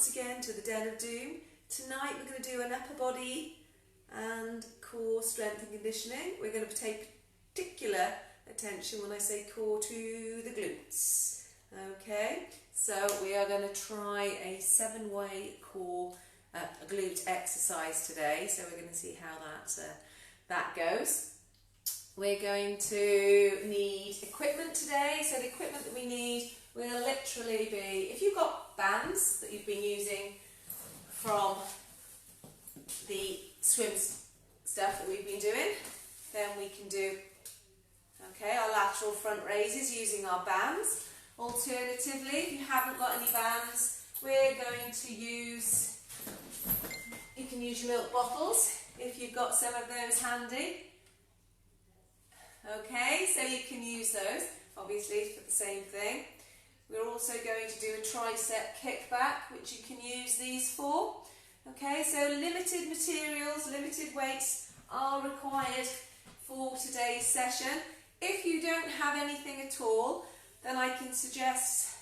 once again to the Den of Doom. Tonight we're going to do an upper body and core strength and conditioning. We're going to take particular attention when I say core to the glutes. Okay, so we are going to try a 7-way core glute exercise today. So we're going to see how that goes. We're going to need equipment today. So the equipment that we need will literally be, if you've got bands that you've been using from the swim stuff that we've been doing, then we can do our lateral front raises using our bands. Alternatively, if you haven't got any bands, we're going to use, you can use your milk bottles if you've got some of those handy. Okay, so you can use those, obviously, for the same thing. We're also going to do a tricep kickback, which you can use these for. Okay, so limited materials, limited weights are required for today's session. If you don't have anything at all, then I can suggest,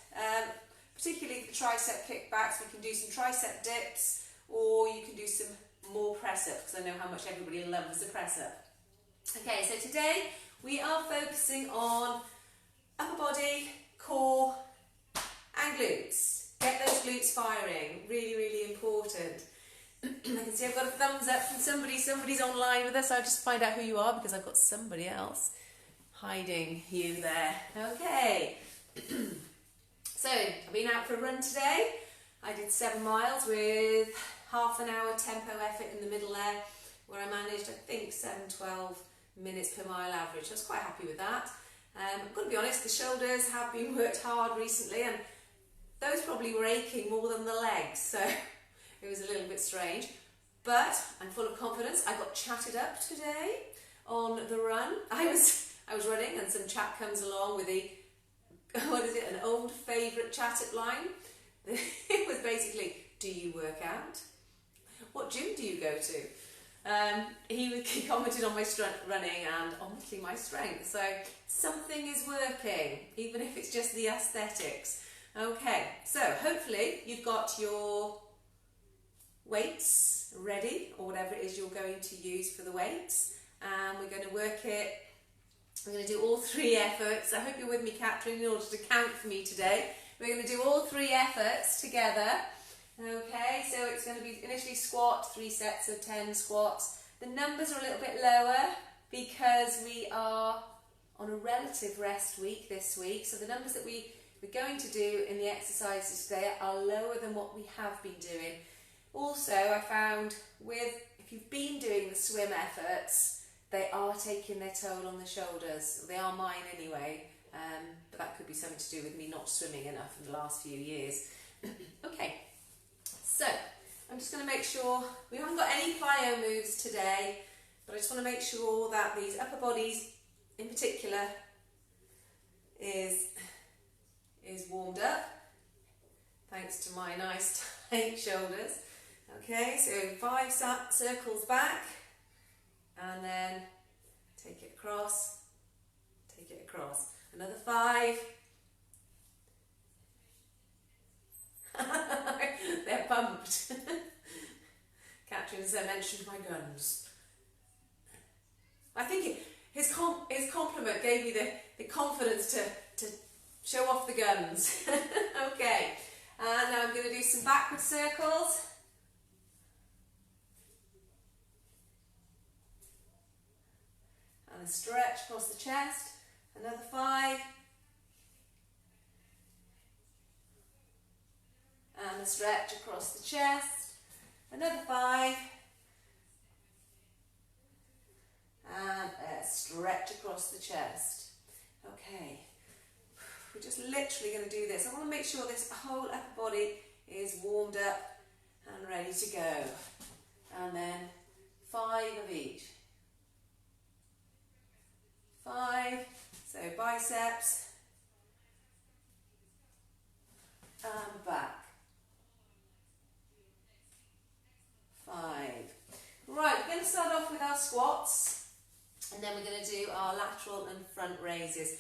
particularly the tricep kickbacks, we can do some tricep dips, or you can do some more press-up, because I know how much everybody loves the press-up. Okay, so today we are focusing on upper body, core and glutes. Get those glutes firing, really, really important. I can see I've got a thumbs up from somebody. Somebody's online with us. I'll just find out who you are because I've got somebody else hiding you there. Okay. So, I've been out for a run today. I did 7 miles with half an hour tempo effort in the middle there, where I managed, I think, 7:12 minutes per mile average. I was quite happy with that. I'm going to be honest, the shoulders have been worked hard recently, and those probably were aching more than the legs, so it was a little bit strange. But I'm full of confidence. I got chatted up today on the run. I was running, and some chap comes along with an old favourite chat-up line. It was basically, do you work out? What gym do you go to? He commented on my running and obviously my strength, so something is working, even if it's just the aesthetics. Okay, so hopefully you've got your weights ready, or whatever it is you're going to use for the weights, and we're going to work it. We're going to do all 3 efforts. I hope you're with me, Catherine, in order to count for me today. We're going to do all 3 efforts together. Okay, so it's going to be initially squat, 3 sets of 10 squats. The numbers are a little bit lower because we are on a relative rest week this week. So the numbers that we're going to do in the exercises today are lower than what we have been doing. Also, I found if you've been doing the swim efforts, they are taking their toll on the shoulders. They are mine anyway, but that could be something to do with me not swimming enough in the last few years. Okay. So, I'm just going to make sure, we haven't got any plyo moves today, but I just want to make sure that these upper bodies in particular is warmed up, thanks to my nice tight shoulders. Okay, so 5 circles back, and then take it across, another 5. They're pumped. Catherine's mentioned my guns. I think his compliment gave me the confidence to show off the guns. Okay, and now I'm going to do some backward circles. And a stretch across the chest. Another 5. And a stretch across the chest, another 5, and a stretch across the chest. Okay, we're just literally going to do this. I want to make sure this whole upper body is warmed up and ready to go. And then 5 of each. 5, so biceps, and back. 5. Right, we're going to start off with our squats, and then we're going to do our lateral and front raises.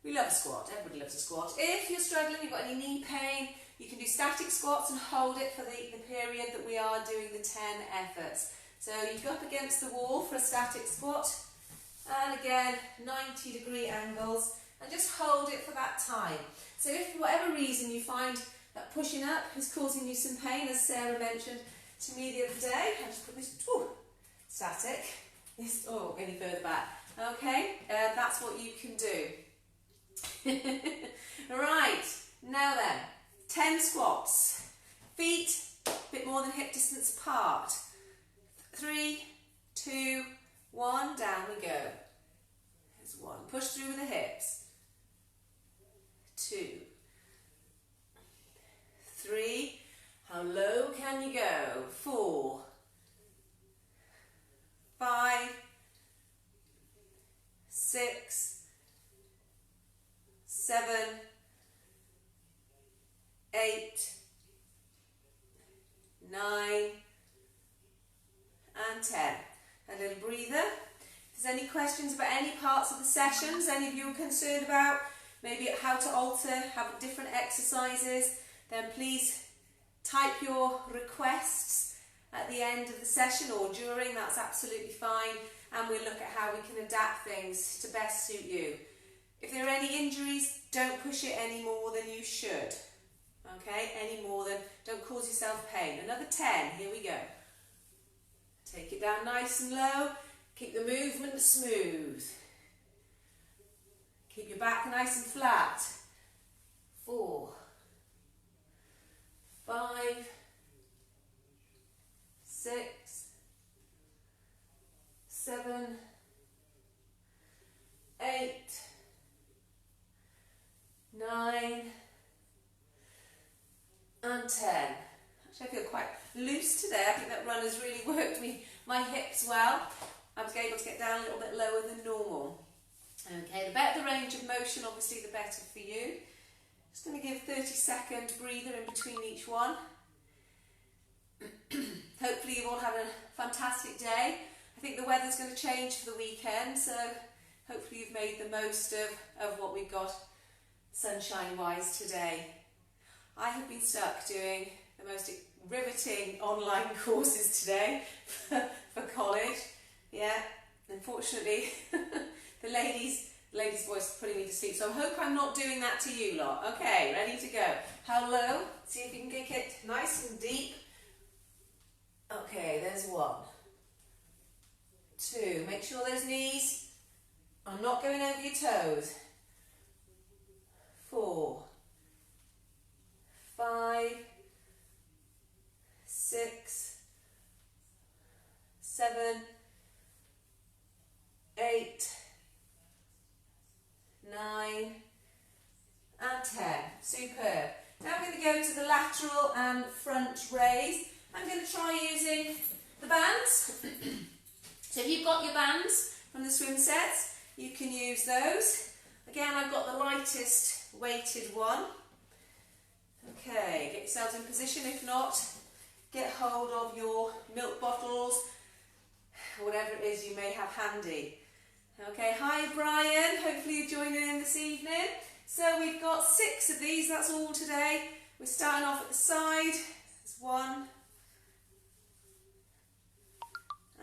We love a squat, everybody loves a squat. If you're struggling, you've got any knee pain, You can do static squats and hold it for the period that we are doing the 10 efforts. So you go up against the wall for a static squat, and again 90-degree angles, and just hold it for that time. So if for whatever reason you find that pushing up is causing you some pain, as Sarah mentioned to me the other day, I'll just put this static, any further back. Okay, that's what you can do. Right, now then, 10 squats. Feet a bit more than hip distance apart. 3, 2, 1, down we go. There's 1. Push through with the hips. 2, 3. How low can you go? 4, 5, 6, 7, 8, 9, and 10. A little breather. If there's any questions about any parts of the sessions, any of you are concerned about, maybe how to alter, have different exercises, then please type your requests at the end of the session or during, that's absolutely fine, and we'll look at how we can adapt things to best suit you. If there are any injuries, don't push it any more than you should. Okay, any more than, don't cause yourself pain. Another 10, here we go. Take it down nice and low, keep the movement smooth. Keep your back nice and flat. 4, 5, 6, 7, 8, 9, and 10. Actually, I feel quite loose today. I think that run has really worked my hips well. I was able to get down a little bit lower than normal. Okay, the better the range of motion, obviously, the better for you. Just going to give 30-second breather in between each one. Hopefully you've all had a fantastic day. I think the weather's going to change for the weekend, so hopefully you've made the most of what we've got sunshine-wise today. I have been stuck doing the most riveting online courses today for college. Yeah, unfortunately, the lady's voice is putting me to sleep, so I hope I'm not doing that to you lot. Okay, ready to go. How low? See if you can kick it nice and deep. Okay, there's 1, 2. Make sure those knees are not going over your toes. 4, 5, 6, 7, 8, 9, and 10. Superb. Now I'm going to go to the lateral and front raise. I'm going to try using the bands. So if you've got your bands from the swim sets, you can use those. Again, I've got the lightest weighted one. Okay, get yourselves in position. If not, get hold of your milk bottles, whatever it is you may have handy. Okay, hi Brian, hopefully you're joining in this evening. So we've got 6 of these, that's all today. We're starting off at the side. There's 1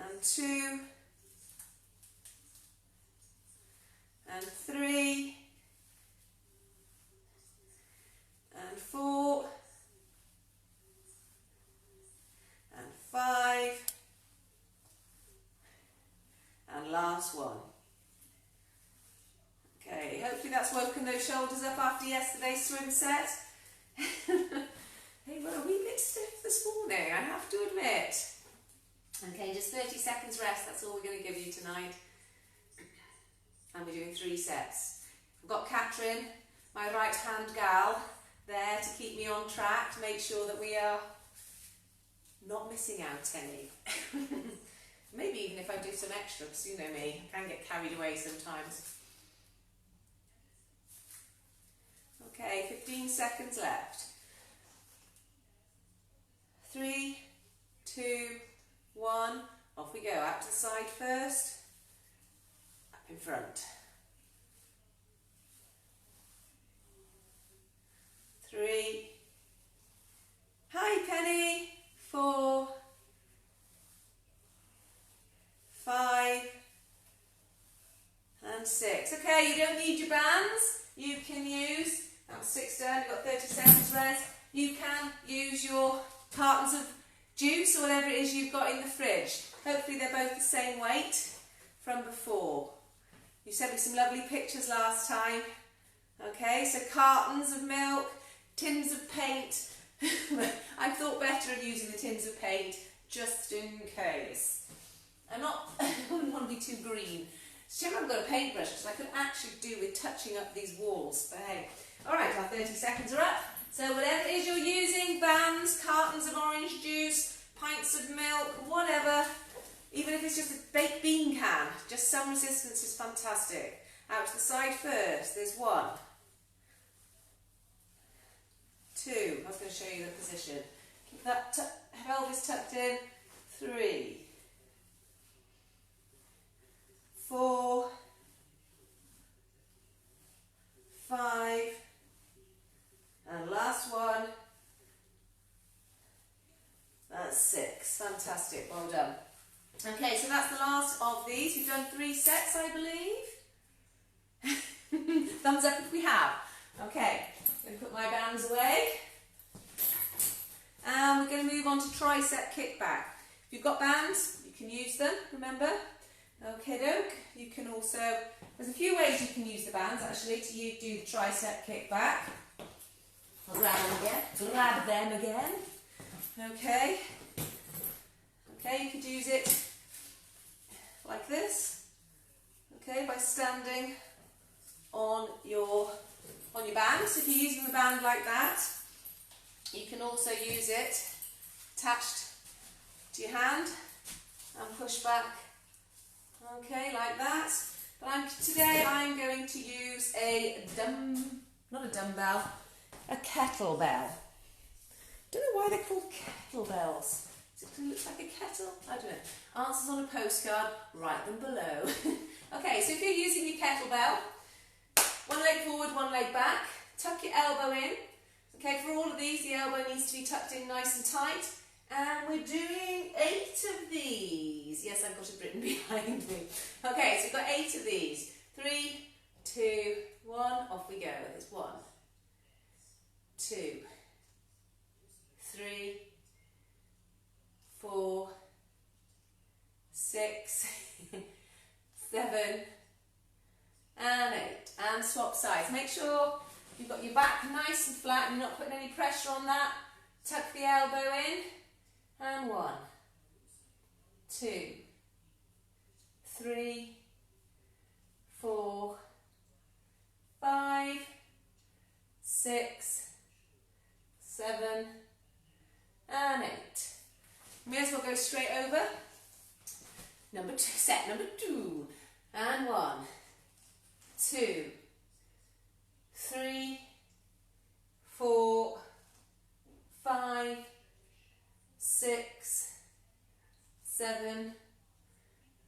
and 2 and 3 and 4 and 5 and last one. Okay, hopefully that's woken those shoulders up after yesterday's swim set. They were a wee bit stiff this morning, I have to admit. Okay, just 30 seconds rest, that's all we're going to give you tonight. And we're doing 3 sets. I've got Catherine, my right hand gal, there to keep me on track, to make sure that we are not missing out any. Maybe even if I do some extra, because you know me, I can get carried away sometimes. Okay, 15 seconds left. 3, 2, 1, off we go. Out to the side first, up in front. 3, 6. Okay, you don't need your bands. You can use, that was 6 done, you've got 30 seconds rest. You can use your cartons of juice or whatever it is you've got in the fridge. Hopefully they're both the same weight from before. You sent me some lovely pictures last time. Okay, so cartons of milk, tins of paint. I thought better of using the tins of paint just in case. I wouldn't want to be too green. Shame I haven't got a paintbrush because I could actually do with touching up these walls. But hey, alright, our 30 seconds are up. So whatever it is you're using, bands, cartons of orange juice, pints of milk, whatever, even if it's just a baked bean can, just some resistance is fantastic. Out to the side first, there's 1, 2, I was going to show you the position. Keep that pelvis tucked in, 3, 4, 5, and last one, that's 6. Fantastic, well done. Okay, so that's the last of these. We've done 3 sets, I believe. Thumbs up if we have. Okay, I'm going to put my bands away. And we're going to move on to tricep kickback. If you've got bands, you can use them, remember? Okay, doke. You can also, there's a few ways you can use the bands actually to do the tricep kickback. I'll grab them again. Okay. Okay, you could use it like this. Okay, by standing on your band. So if you're using the band like that, you can also use it attached to your hand and push back. Okay, like that. But today I'm going to use not a dumbbell, a kettlebell. Don't know why they're called kettlebells. Does it look like a kettle? I don't know. Answers on a postcard, write them below. Okay, so if you're using your kettlebell, 1 leg forward, 1 leg back, tuck your elbow in. Okay, for all of these, the elbow needs to be tucked in nice and tight. And we're doing 8 of these. Yes, I've got it written behind me. Okay, so we've got 8 of these. 3, 2, 1, off we go. There's 1, 2, 3, 4, 6, 7, and 8. And swap sides. Make sure you've got your back nice and flat and you're not putting any pressure on that. Tuck the elbow in. And 1, 2, 3, 4, 5, 6, 7, and 8. May as well go straight over. Set number 2. And 1, 2, 3, 4, 5, 6, 7,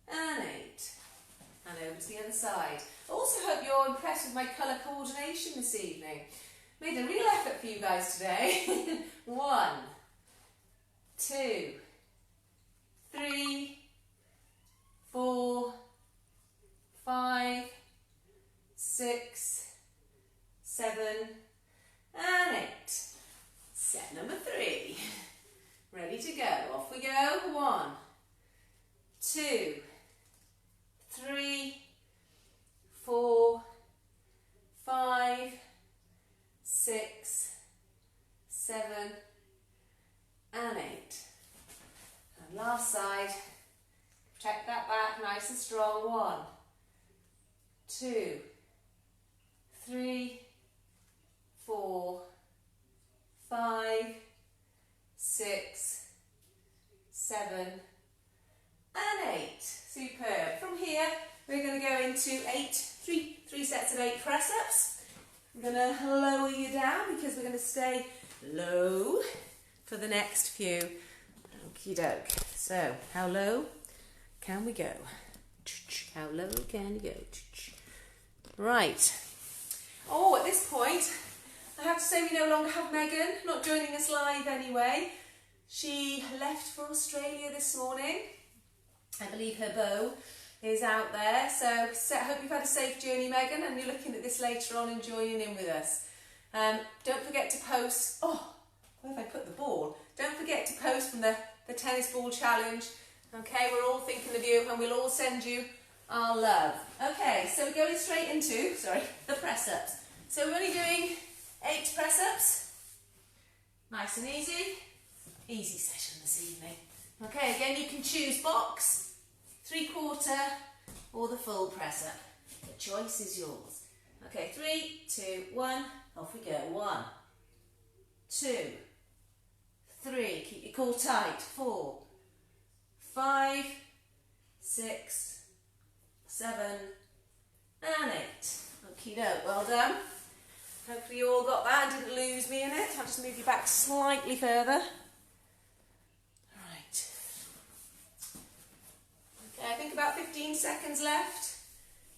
and 8. And over to the other side. I also hope you're impressed with my colour coordination this evening. Made a real effort for you guys today. 1, 2, 3, 4, 5, 6, 7, and 8. Set number 3. Ready to go. Off we go. 1, 2, 3, 4, 5, 6, 7, and 8. And last side. Protect that back nice and strong. 1, 2, 3, 4, 5, 6, 7, and 8. Superb. From here, we're going to go into 3 sets of 8 press-ups. I'm going to lower you down because we're going to stay low for the next few. Okie doke. So, how low can we go? How low can you go? Right. Oh, at this point, I have to say we no longer have Megan, not joining us live anyway. She left for Australia this morning. I believe her beau is out there. So hope you've had a safe journey, Megan, and you're looking at this later on and joining in with us. Don't forget to post, oh, where have I put the ball? Don't forget to post from the tennis ball challenge. Okay, we're all thinking of you and we'll all send you our love. Okay, so we're going straight into, the press-ups. So we're only doing 8 press-ups. Nice and easy. Easy session this evening. Okay, again you can choose box, 3/4 or the full press-up. The choice is yours. Okay, 3, 2, 1, off we go. 1, 2, 3, keep your core tight. 4, 5, 6, 7 and 8. Okie doke, well done. Hopefully you all got that and didn't lose me in it. I'll just move you back slightly further. Right. Okay, I think about 15 seconds left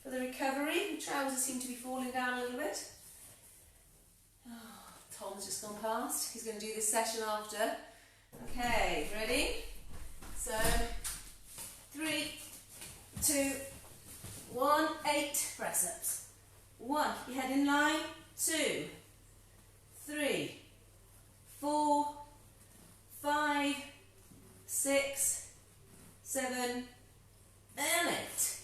for the recovery. The trousers seem to be falling down a little bit. Oh, Tom's just gone past. He's going to do this session after. Okay, ready? So, 3, 2, 1, 8 press-ups. 1, your head in line. 2, 3, 4, 5, 6, 7 and 8.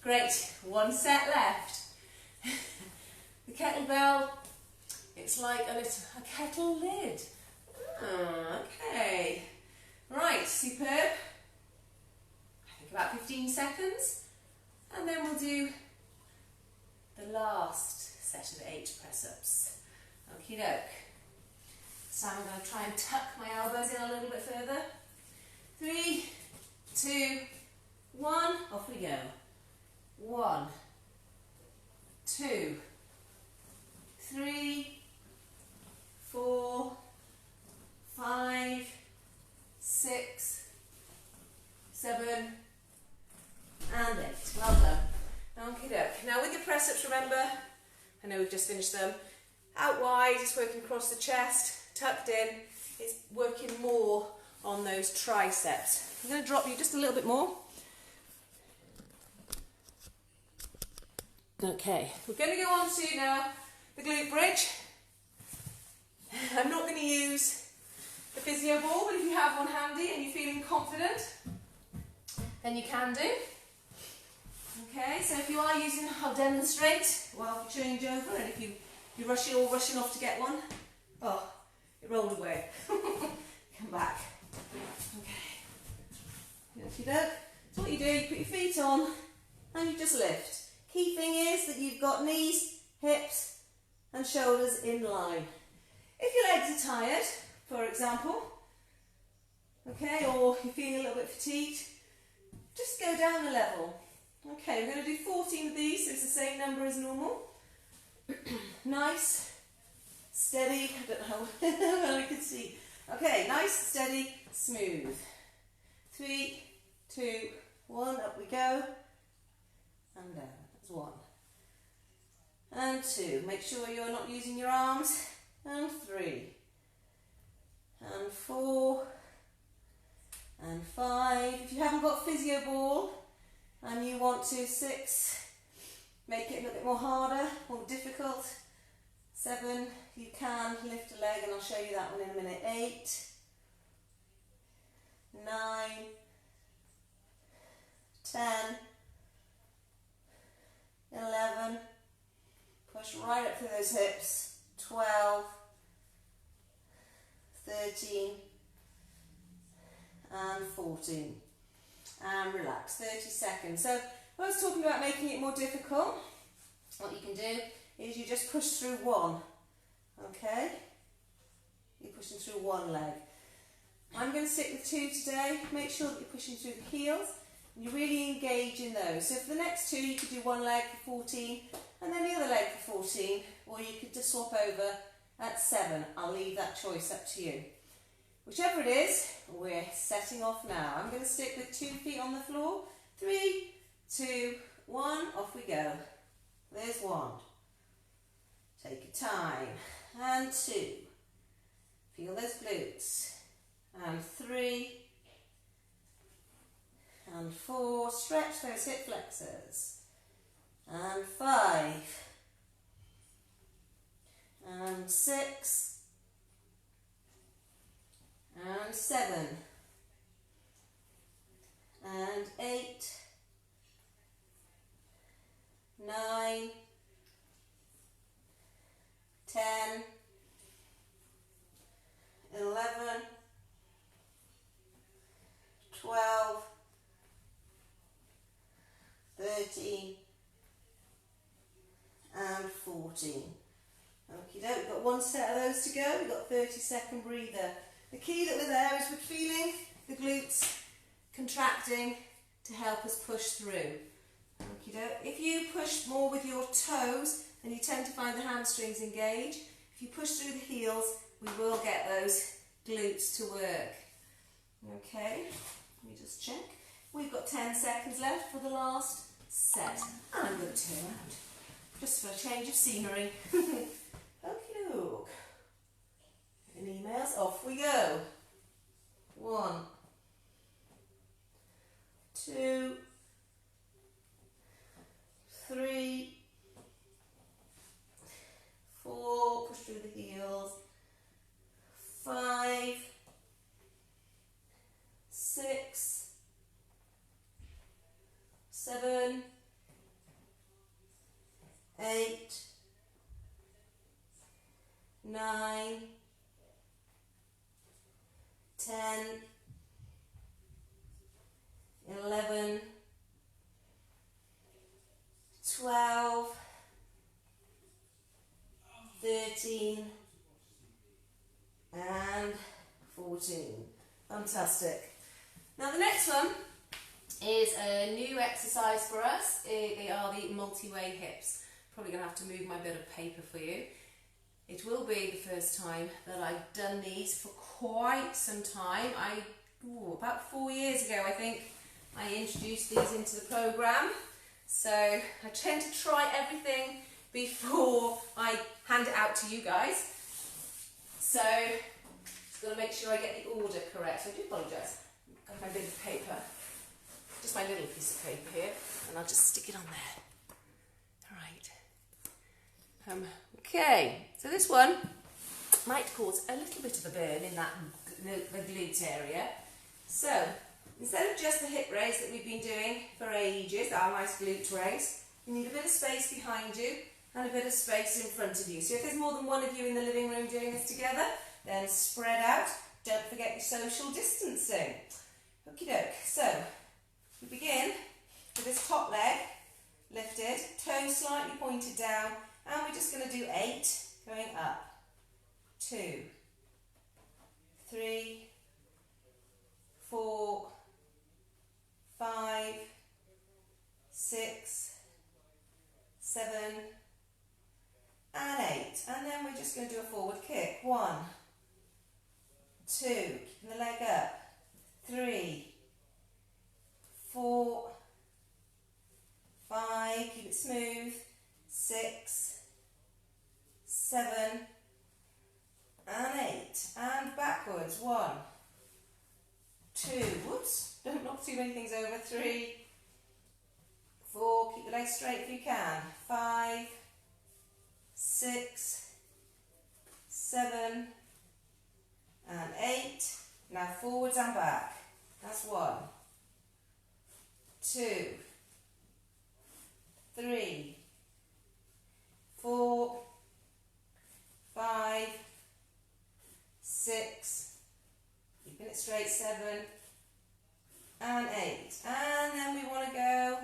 Great, 1 set left. The kettlebell, it's like a kettle lid. Okay, right, superb. I think about 15 seconds and then we'll do the last set of 8 press-ups. Okie doke. So I'm going to try and tuck my elbows in a little bit further. 3, 2, 1, off we go. 1, 2, 3, 4, 5, 6, 7 and 8. Well done. Okie doke. Now with your press-ups, remember, I know we've just finished them, out wide, it's working across the chest, tucked in, it's working more on those triceps. I'm going to drop you just a little bit more. Okay, we're going to go on to now the glute bridge. I'm not going to use the physio ball, but if you have one handy and you're feeling confident, then you can do. Okay, so if you are using, I'll demonstrate while we change over, and if you're rushing off to get one, oh, it rolled away. Come back. Okay. Okie doke. So what you do, you put your feet on and you just lift. Key thing is that you've got knees, hips and shoulders in line. If your legs are tired, for example, okay, or you're feeling a little bit fatigued, just go down a level. Okay, we're going to do 14 of these, so it's the same number as normal. Nice, steady, I don't know how well I can see. Okay, nice, steady, smooth. 3, 2, 1, up we go. And down, that's 1. And 2, make sure you're not using your arms. And 3. And 4. And 5. If you haven't got physio ball, and you want to, 6, make it a little bit more harder, more difficult. 7, you can lift a leg, and I'll show you that one in a minute. 8, 9, 10, 11, push right up through those hips. 12, 13, and 14. And relax, 30 seconds. So when I was talking about making it more difficult, what you can do is you just push through one, okay? You're pushing through one leg. I'm going to stick with 2 today. Make sure that you're pushing through the heels and you really engage in those. So for the next 2 you could do one leg for 14 and then the other leg for 14, or you could just swap over at 7. I'll leave that choice up to you. Whichever it is, we're setting off now. I'm going to stick with 2 feet on the floor. 3, 2, 1, off we go. There's 1. Take your time. And 2. Feel those glutes. And 3. And and 4, stretch those hip flexors, and 5, and 6, and 7, and 8, 9, 10, 11, 12, 13, and 14. Okie doke, we've got one set of those to go. We've got 30-second breather. The key that we're there is we're feeling the glutes contracting to help us push through. Okie doke. If you push more with your toes, then you tend to find the hamstrings engage. If you push through the heels, we will get those glutes to work. Okay, let me just check. We've got 10 seconds left for the last set. And I'm going to turn around, just for a change of scenery. Okie doke. And emails, off we go. 1, 2, 3, 4, push through the heels, 5, 6, 7, 8, 9, 10, 11, 12, 13, and 14. Fantastic. Now the next one is a new exercise for us. They are the multi-way hips. Probably going to have to move my bit of paper for you. It will be the first time that I've done these for quite some time. About 4 years ago, I think, I introduced these into the programme. So I tend to try everything before I hand it out to you guys. So just got to make sure I get the order correct. So I do apologise. Got my bit of paper, just my little piece of paper here, and I'll just stick it on there. All right. Okay. So this one might cause a little bit of a burn in that the glutes area. So instead of just the hip raise that we've been doing for ages, our nice glute raise, you need a bit of space behind you and a bit of space in front of you. So if there's more than one of you in the living room doing this together, then spread out. Don't forget your social distancing. Okie doke. So we begin with this top leg lifted, toes slightly pointed down, and we're just going to do 8 going up. 2, 3, 4, 5, 6, 7, and 8. And then we're just going to do a forward kick. 1, 2, keeping the leg up. 3, 4, 5, keep it smooth. 6, 7, and 8. And backwards. 1, 2, whoops, don't knock too many things over. 3, 4, keep the legs straight if you can. 5, 6, 7, and 8. Now forwards and back. That's 1, 2, 3, 4, 5, 6, keeping it straight, 7, and 8. And then we want to go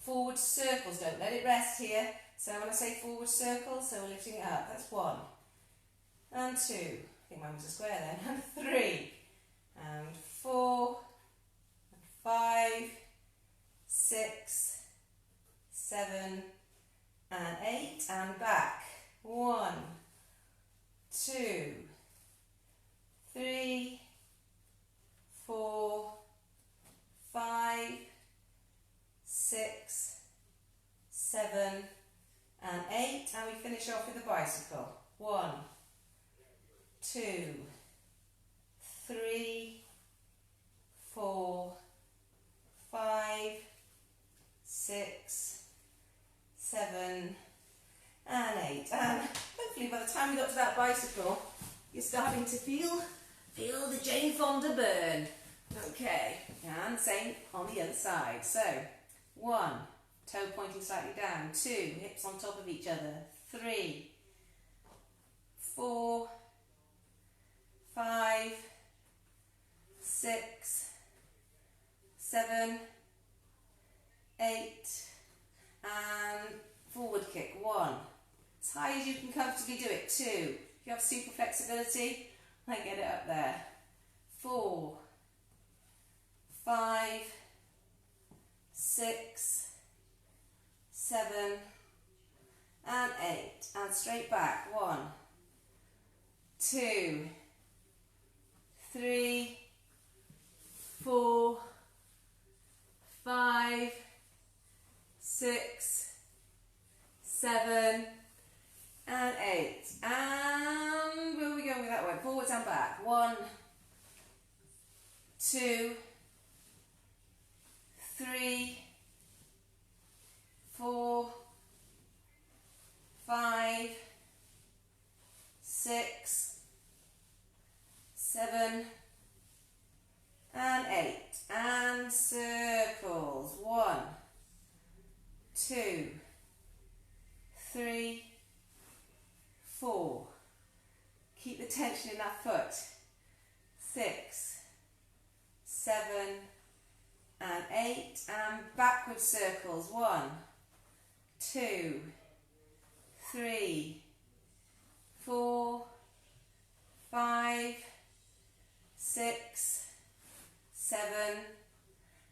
forward circles. Don't let it rest here. So when I say forward circles, so we're lifting it up. That's 1, and 2. I think mine was a square then. And 3, and 4, and 5, 6, 7, and 8. And back. 1, 2, 3, 4, 5, 6, 7, and 8. And we finish off with a bicycle. 1, 2, 3, 4, of that bicycle, you're starting to feel the Jane Fonda burn. Okay, and same on the other side. So, 1, toe pointing slightly down. 2, hips on top of each other. 3, 4, 5, 6, 7, 8, and forward kick. 1. As high as you can comfortably do it. 2. If you have super flexibility, then get it up there. 4, 5, 6, 7, and 8. And straight back. 1, 2, 3, 4, 5, 6, 7, and 8. And where are we going with that one? Forwards and back. 1, 2, 3, 4, 5, 6, 7, and 8. And circles. 1, 2, 3, 4. Keep the tension in that foot. 6, 7, and 8. And backward circles. 1, 2, 3, 4, 5, 6, 7,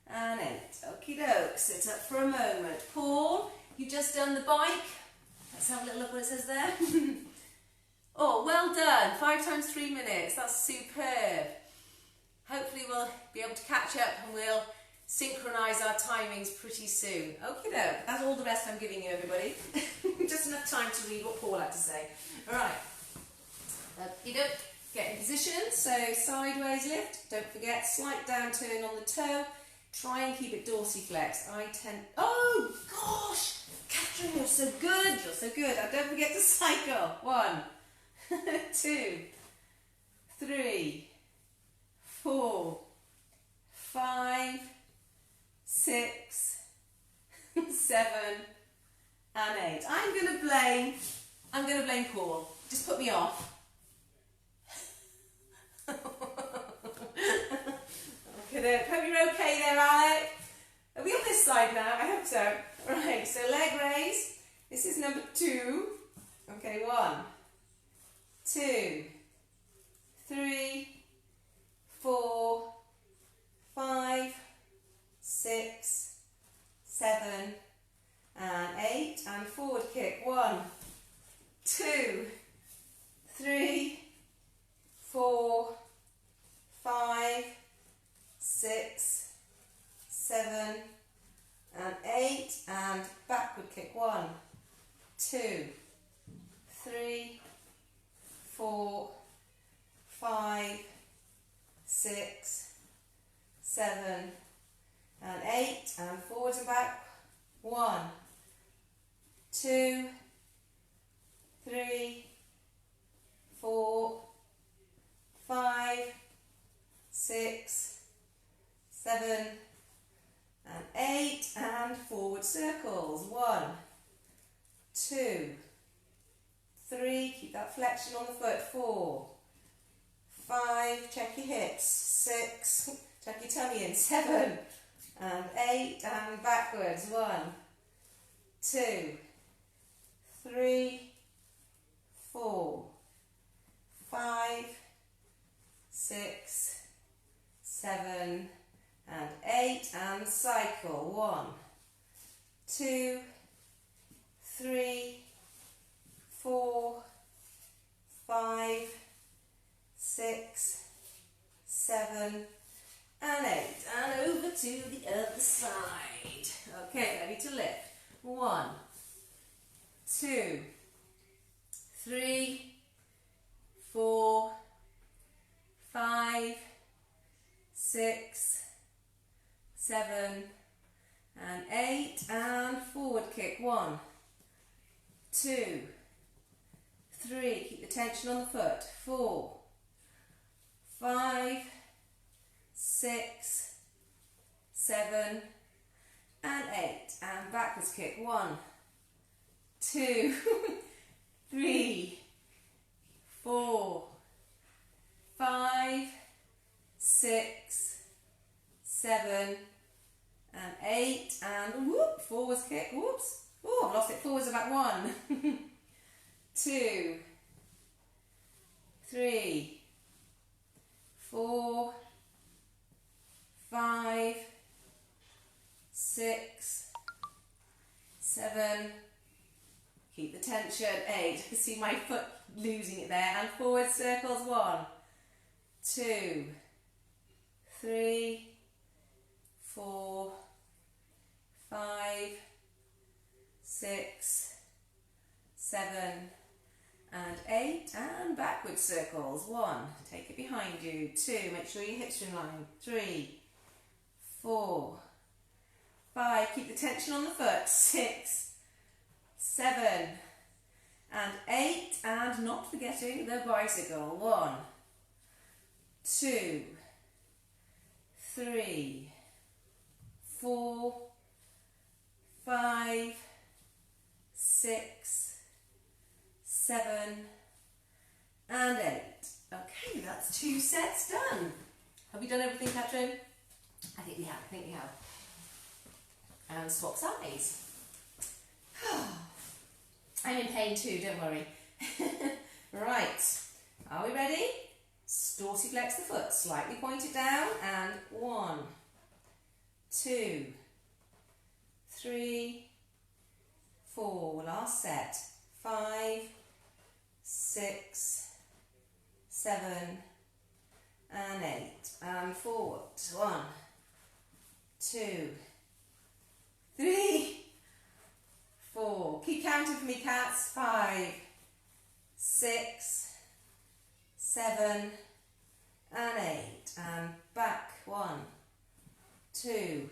and 8. Okie doke. Sit up for a moment. Paul, you've just done the bike. Let's have a little look what it says there. Oh, well done. 5 times 3 minutes. That's superb. Hopefully we'll be able to catch up and we'll synchronise our timings pretty soon. Okie doke. That's all the rest I'm giving you, everybody. Just enough time to read what Paul had to say. Alright. Okie doke. Get in position. So sideways lift. Don't forget, slight down turn on the toe. Try and keep it dorsiflex. Oh, gosh! Catherine, you're so good. You're so good. And don't forget to cycle. 1, 2, 3, 4, 5, 6, 7, and 8. I'm gonna blame Paul. Just put me off. Okay, hope you're okay there, Alec. Are we on this side now? I hope so. Right, so leg raise. This is number 2. Okay, 1, 2, 3, 4, 5, 6, 7, and 8. And forward kick. 1, 2, 3, 4, 5, 6, 7, and 8. And backward kick. 1, 2, 3, 4, 5, 6, 7, and 8. And forwards and back. 1, 2, 3, 4, 5, 6, 7, and 8. And forward circles. 1, 2, 3. Keep that flexion on the foot. 4, 5. Check your hips. 6. Check your tummy in. 7, and 8. And backwards. 1, 2, 3, 4, 5, 6, 7, and 8. And cycle. 1, 2, 3, 4, 5, 6, 7, and 8. And over to the other side. Okay, ready to lift. 1, 2, 3, 4, 5, 6, 7, and 8. And forward kick. 1, 2, 3, keep the tension on the foot, 4, 5, 6, 7, and 8, and backwards kick, 1, 2, 3, 4, 5, 6, 7, and 8, and whoop, forwards kick, whoops, oh, I've lost it, forwards about 1, 2, 3, 4, 5, 6, 7, keep the tension, 8, I can see my foot losing it there, and forward circles, 1, 2, 3, 4, 5, 6, 7, and 8, and backward circles, 1, take it behind you, 2, make sure your hips are in line, 3, 4, 5, keep the tension on the foot, 6, 7, and 8, and not forgetting the bicycle, 1, 2, 3, 4, 5, 6, 7, and 8. Okay, that's 2 sets done. Have you done everything, Catherine? I think we have. And swap sides. I'm in pain too, don't worry. Right, are we ready? Dorsiflex the foot, slightly point it down, and 1, 2, 3, 4, last set, 5, 6, 7, and 8, and forward, 1, 2, 3, 4, keep counting for me, cats, 5, 6, 7, and 8, and back, 1, 2,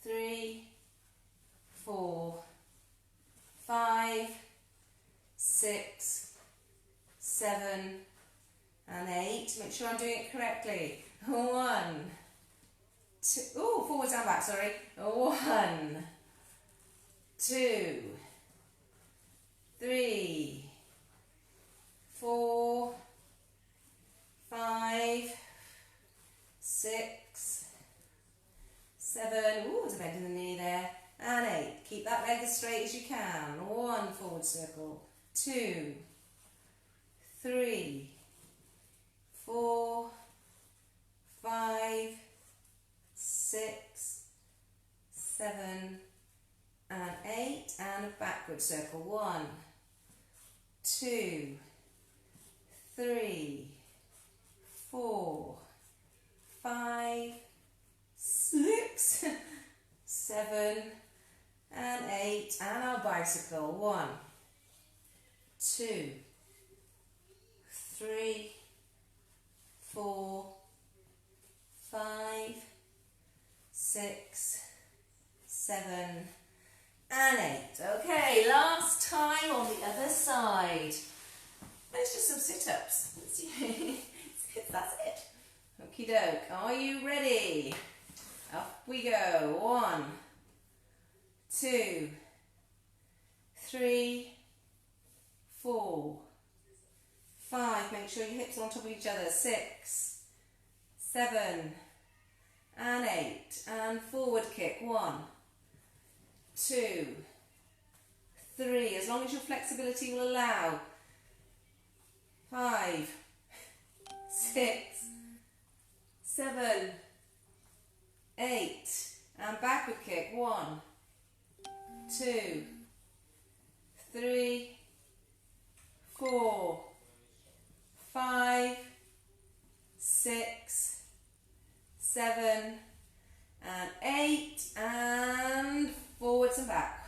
3, 4, 5, 6, 7, and 8. Make sure I'm doing it correctly. 1, 2, oh, forwards and back, sorry. 1, 2, 3, 4, 5, 6, 7, ooh, there's a bend in the knee there, and 8. Keep that leg as straight as you can. 1 forward circle, 2, 3, 4, 5, 6, 7, and 8, and a backward circle, 1, 2, 3, 4, 5, 6, 7, and 8, and our bicycle, 1, 2, 3, 4, 5, 6, 7, and 8. Okay, last time on the other side. Let's just some sit-ups. That's it. Okie doke. Are you ready? Up we go. 1, 2, 3, 4, 5. Make sure your hips are on top of each other. 6, 7, and 8. And forward kick. 1, 2, 3. As long as your flexibility will allow. 5, 6, 7, 8, and backward kick, 1, 2, 3, 4, 5, 6, 7, and 8, and forwards and back.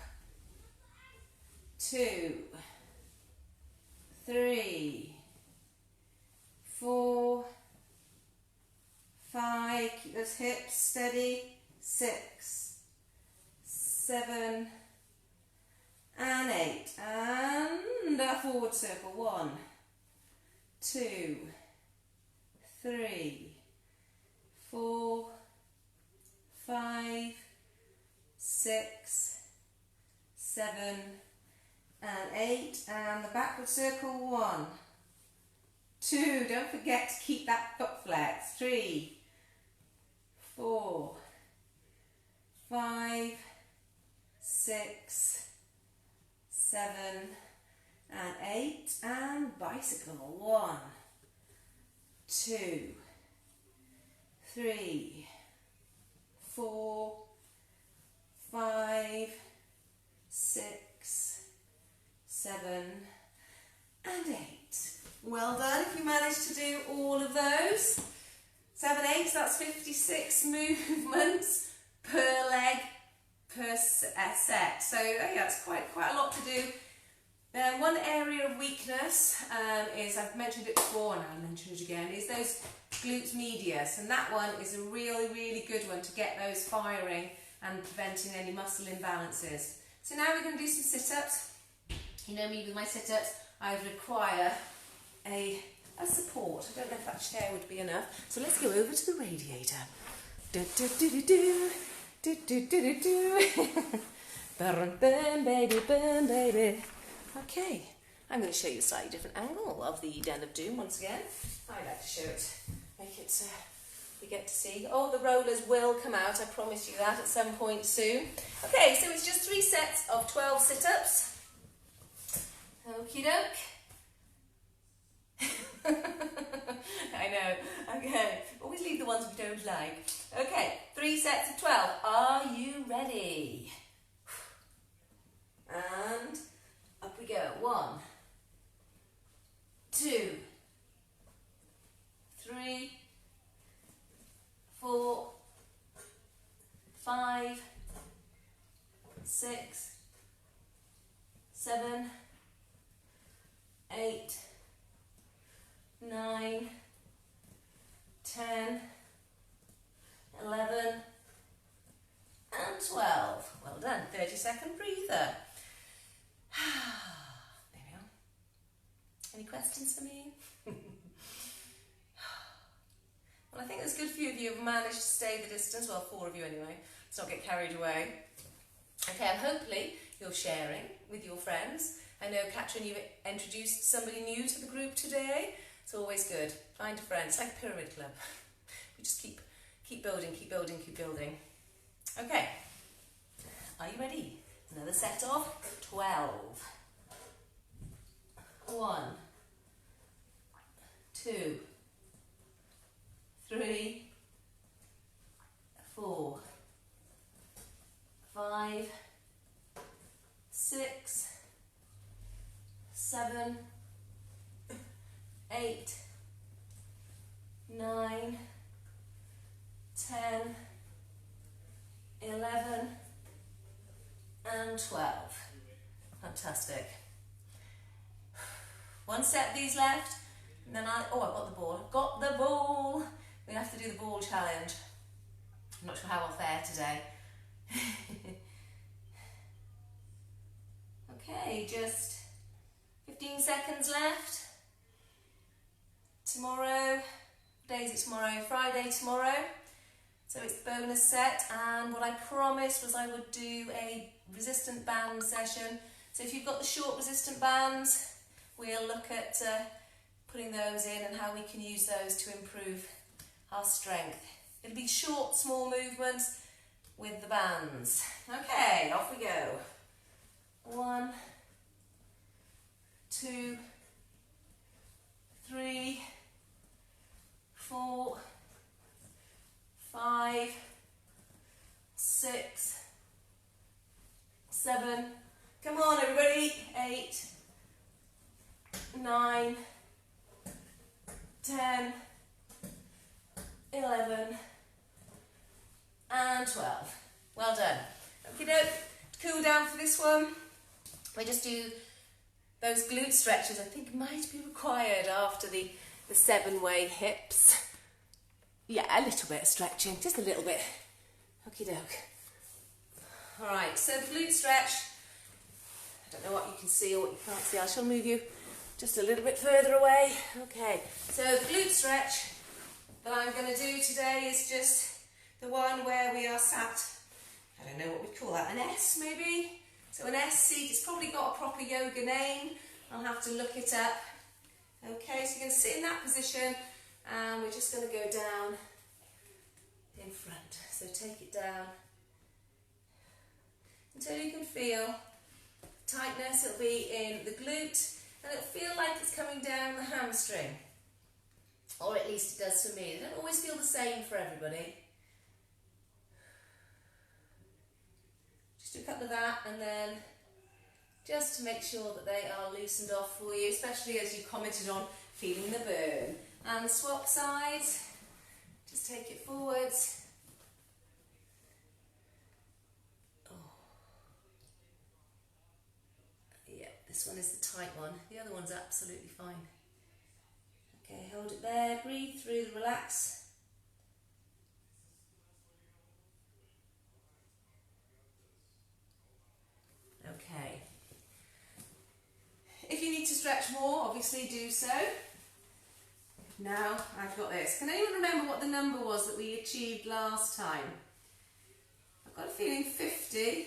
2, 3, 4, 5, keep those hips steady, 6, 7, and 8, and a forward circle. 1, 2, 3, 4, 5, 6, 7, and 8, and the backward circle. 1, 2, don't forget to keep that foot flex. 3, 4, 5, 6, 7, and 8, and bicycle. 1, 2, 3, 4, 5, 6, 7, and 8. Well done if you managed to do all of those. 7, 8, that's 56 movements per leg per set. So yeah, it's quite a lot to do. One area of weakness is, I've mentioned it before and I'll mention it again, is those glutes medius, and that one is a really good one to get those firing and preventing any muscle imbalances. So now we're going to do some sit-ups. You know me with my sit-ups, I would require a support. I don't know if that chair would be enough. So let's go over to the radiator. Do do do do do do do do do do. Burn baby, burn baby. Okay, I'm going to show you a slightly different angle of the Den of Doom once again. I like to show it, make it you get to see. Oh, the rollers will come out, I promise you that, at some point soon. Okay, so it's just 3 sets of 12 sit-ups. Okie doke. I know, okay, always leave the ones we don't like. Okay, 3 sets of 12. Are you ready? And up we go. 1, 2, 3, 4, 5, 6, 7, 8, 9, 10, 11, and 12. Well done. 30-second breather. There we are. Any questions for me? Well, I think there's a good few of you have managed to stay the distance. Well, 4 of you anyway. Let's not get carried away. Okay, and hopefully you're sharing with your friends. I know, Katrin, you introduced somebody new to the group today. It's always good. Find a friend. It's like a pyramid club. We just keep building, keep building, keep building. Okay. Are you ready? Another set of 12. 1, 2, 3, 4, 5, 6, 7, 8, 9, 10, 11, and 12. Fantastic. 1 set of these left, and then I've got the ball. Got the ball. We have to do the ball challenge. I'm not sure how I'll fare today. Okay, just 15 seconds left. Tomorrow, what day is it tomorrow? Friday tomorrow. So it's the bonus set, and what I promised was I would do a resistant band session. So if you've got the short resistant bands, we'll look at putting those in and how we can use those to improve our strength. It'll be short, small movements with the bands. Okay, off we go. 1, 2, 3, 4, 5, 6, 7, come on everybody, 8, 9, 10, 11, and 12. Well done. Okay, to cool down for this one, we just do those glute stretches. I think might be required after the 7-way hips. Yeah, a little bit of stretching, just a little bit. Okie doke. Alright, so the glute stretch, I don't know what you can see or what you can't see. I shall move you just a little bit further away. Okay, so the glute stretch that I'm going to do today is just the one where we are sat, I don't know what we call that, an S maybe? So an S seat, it's probably got a proper yoga name. I'll have to look it up. Okay, so you're going to sit in that position and we're just going to go down in front. So take it down until you can feel tightness. It'll be in the glute and it'll feel like it's coming down the hamstring. Or at least it does for me. They don't always feel the same for everybody. Just do a couple of that and then just to make sure that they are loosened off for you, especially as you commented on feeling the burn. And swap sides, just take it forwards. Oh. Yeah, this one is the tight one. The other one's absolutely fine. Okay, hold it there, breathe through the relax. Okay. If you need to stretch more, obviously do so. Now I've got this. Can anyone remember what the number was that we achieved last time? I've got a feeling 50.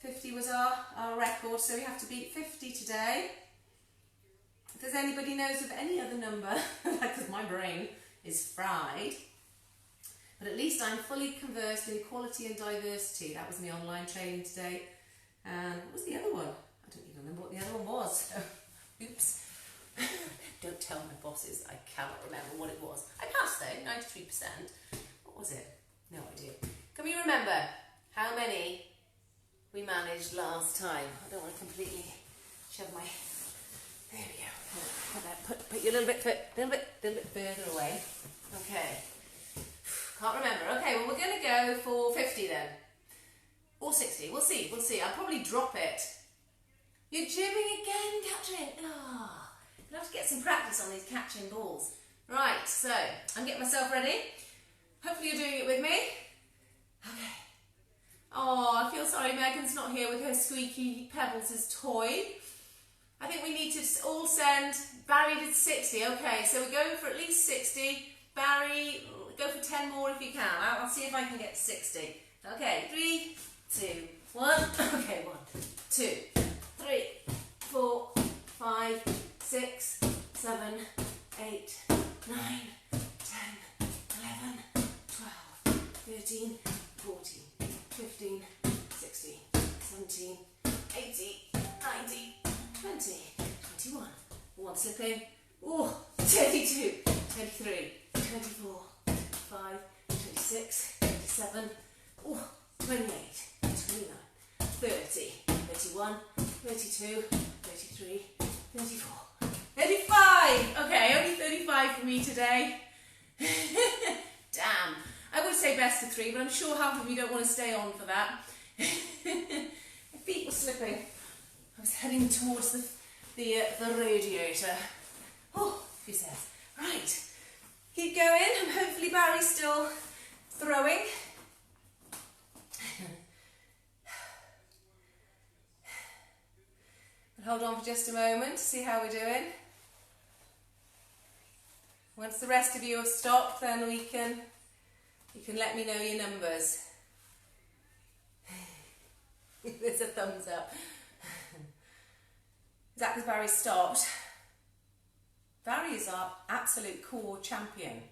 50 was our record, so we have to beat 50 today. If there's anybody knows of any other number, because my brain is fried, but at least I'm fully conversed in equality and diversity. That was in the online training today. And what was the other one? I don't even remember what the other one was. Oops. Don't tell my bosses, I cannot remember what it was. I passed though, 93%. What was it? No idea. Can we remember how many we managed last time? I don't want to completely shove my... There we go. Put you a little bit further away. Okay. Can't remember. Okay, well we're going to go for 50 then. Or 60. We'll see. I'll probably drop it. You're gymming again, Catherine. Ah, you'll have to get some practice on these catching balls. Right, so I'm getting myself ready. Hopefully you're doing it with me. Okay. Oh, I feel sorry Megan's not here with her squeaky Pebbles' toy. I think we need to all send, Barry did 60, okay, so we're going for at least 60. Barry, go for 10 more if you can. I'll see if I can get 60. Okay, 3, 2, 1. Okay, 1, 2, 3, 4, 5, 6, 7, 8, 9, 10, 11, 12, 13, 14, 15, 16, 17, 18, 19, 20, 21, 1 slipping, oh, 22, 23, 24, 25, 26, 27, oh, 28, 29, 30, 31, 32, 33, 34, 35! Okay, only 35 for me today. Damn. I would say best of 3, but I'm sure half of you don't want to stay on for that. My feet were slipping. I was heading towards the radiator. Oh, he says. Right. Keep going, and hopefully Barry's still throwing. Hold on for just a moment to see how we're doing. Once the rest of you have stopped, then you can let me know your numbers. There's a thumbs up. Is that because Barry stopped? Barry is our absolute core champion.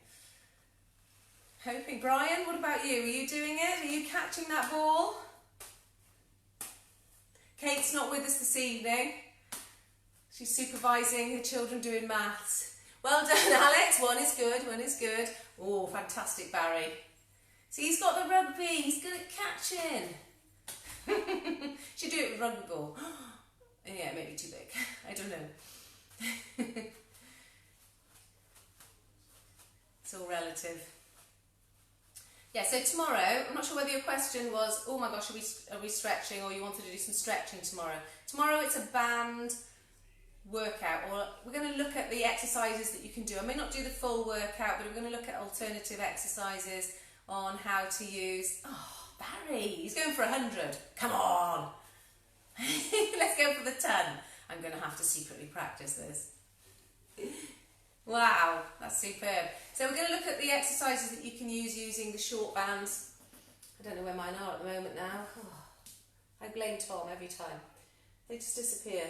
Hoping. Brian, what about you? Are you doing it? Are you catching that ball? Kate's not with us this evening. She's supervising her children doing maths. Well done, Alex. One is good. Oh, fantastic, Barry. See, he's got the rugby. He's good at catching. Should do it with rugby ball. Yeah, maybe too big. I don't know. It's all relative. Yeah, so tomorrow, I'm not sure whether your question was, oh my gosh, are we stretching, or you wanted to do some stretching tomorrow. Tomorrow it's a band workout, or we're going to look at the exercises that you can do. I may not do the full workout, but we're going to look at alternative exercises on how to use... Oh, Barry, he's going for 100. Come on. Let's go for the ton. I'm going to have to secretly practice this. Wow, that's superb. So we're going to look at the exercises that you can use using the short bands. I don't know where mine are at the moment now. I blame Tom every time. They just disappear.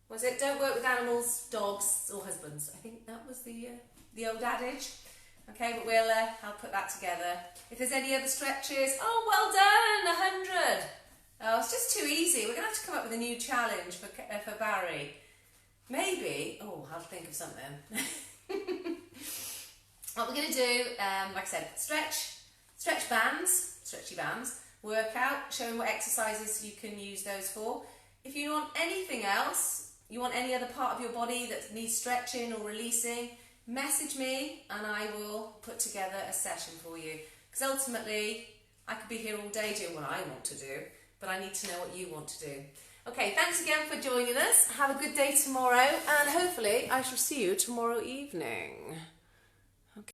Was it, don't work with animals, dogs or husbands? I think that was the old adage. Okay, but I'll put that together. If there's any other stretches, oh, well done, 100. Oh, it's just too easy. We're going to have to come up with a new challenge for Barry. Maybe, I'll think of something. What we're going to do, like I said, stretchy bands, workout, showing what exercises you can use those for. If you want anything else, you want any other part of your body that needs stretching or releasing, message me and I will put together a session for you. Because ultimately, I could be here all day doing what I want to do, but I need to know what you want to do. Okay, thanks again for joining us. Have a good day tomorrow, and hopefully I shall see you tomorrow evening.